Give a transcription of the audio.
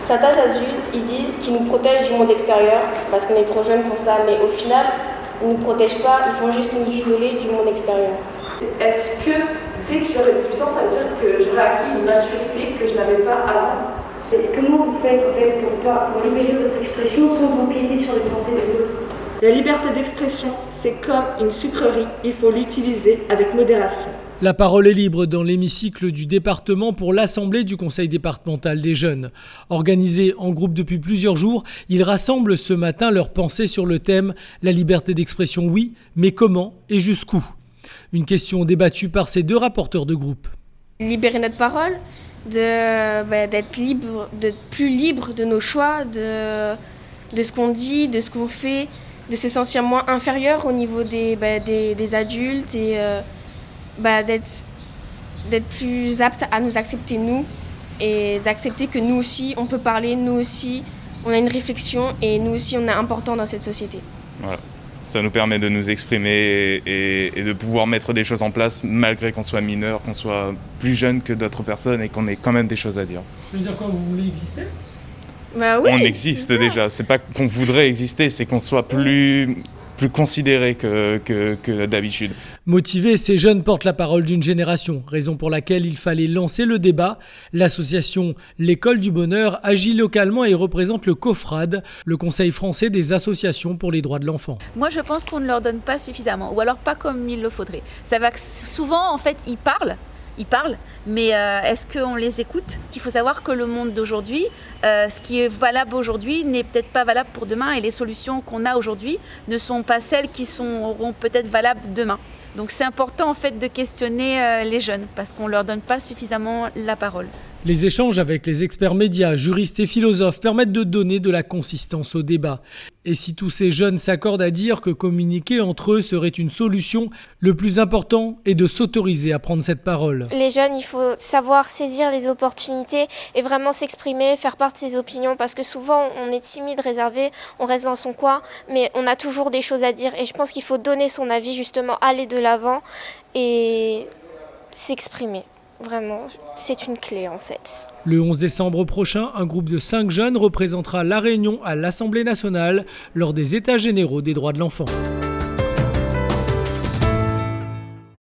Certains adultes, ils disent qu'ils nous protègent du monde extérieur parce qu'on est trop jeunes pour ça, mais au final, ils ne nous protègent pas, ils font juste nous isoler du monde extérieur. Est-ce que dès que j'aurai 18 ans, ça veut dire que j'aurai acquis une maturité que je n'avais pas avant? Et comment vous faites en fait pour libérer votre expression sans empiéter sur les pensées des autres? La liberté d'expression, c'est comme une sucrerie, il faut l'utiliser avec modération. La parole est libre dans l'hémicycle du département pour l'Assemblée du Conseil départemental des jeunes. Organisés en groupe depuis plusieurs jours, ils rassemblent ce matin leurs pensées sur le thème « La liberté d'expression, oui, mais comment et jusqu'où ?» Une question débattue par ces deux rapporteurs de groupe. Libérer notre parole, d'être plus libre de nos choix, de ce qu'on dit, de ce qu'on fait, de se sentir moins inférieur au niveau des adultes et d'être plus apte à nous accepter nous et d'accepter que nous aussi on peut parler, nous aussi on a une réflexion et nous aussi on est important dans cette société. Voilà. Ça nous permet de nous exprimer et de pouvoir mettre des choses en place malgré qu'on soit mineur, qu'on soit plus jeune que d'autres personnes et qu'on ait quand même des choses à dire. Ça veut dire quoi, vous voulez exister ? Oui, on existe déjà, c'est pas qu'on voudrait exister, c'est qu'on soit plus considéré que d'habitude. Motivés, ces jeunes portent la parole d'une génération, raison pour laquelle il fallait lancer le débat. L'association L'École du Bonheur agit localement et représente le COFRAD, le Conseil français des associations pour les droits de l'enfant. Moi, je pense qu'on ne leur donne pas suffisamment, ou alors pas comme il le faudrait. Ça va que souvent, en fait, ils parlent, mais est-ce qu'on les écoute? Il faut savoir que le monde d'aujourd'hui, ce qui est valable aujourd'hui n'est peut-être pas valable pour demain et les solutions qu'on a aujourd'hui ne sont pas celles qui seront peut-être valables demain. Donc c'est important en fait de questionner les jeunes parce qu'on ne leur donne pas suffisamment la parole. Les échanges avec les experts médias, juristes et philosophes permettent de donner de la consistance au débat. Et si tous ces jeunes s'accordent à dire que communiquer entre eux serait une solution, le plus important est de s'autoriser à prendre cette parole. Les jeunes, il faut savoir saisir les opportunités et vraiment s'exprimer, faire part de ses opinions parce que souvent on est timide, réservé, on reste dans son coin, mais on a toujours des choses à dire et je pense qu'il faut donner son avis, justement aller de l'avant et s'exprimer. Vraiment, c'est une clé en fait. Le 11 décembre prochain, un groupe de 5 jeunes représentera La Réunion à l'Assemblée nationale lors des États généraux des droits de l'enfant.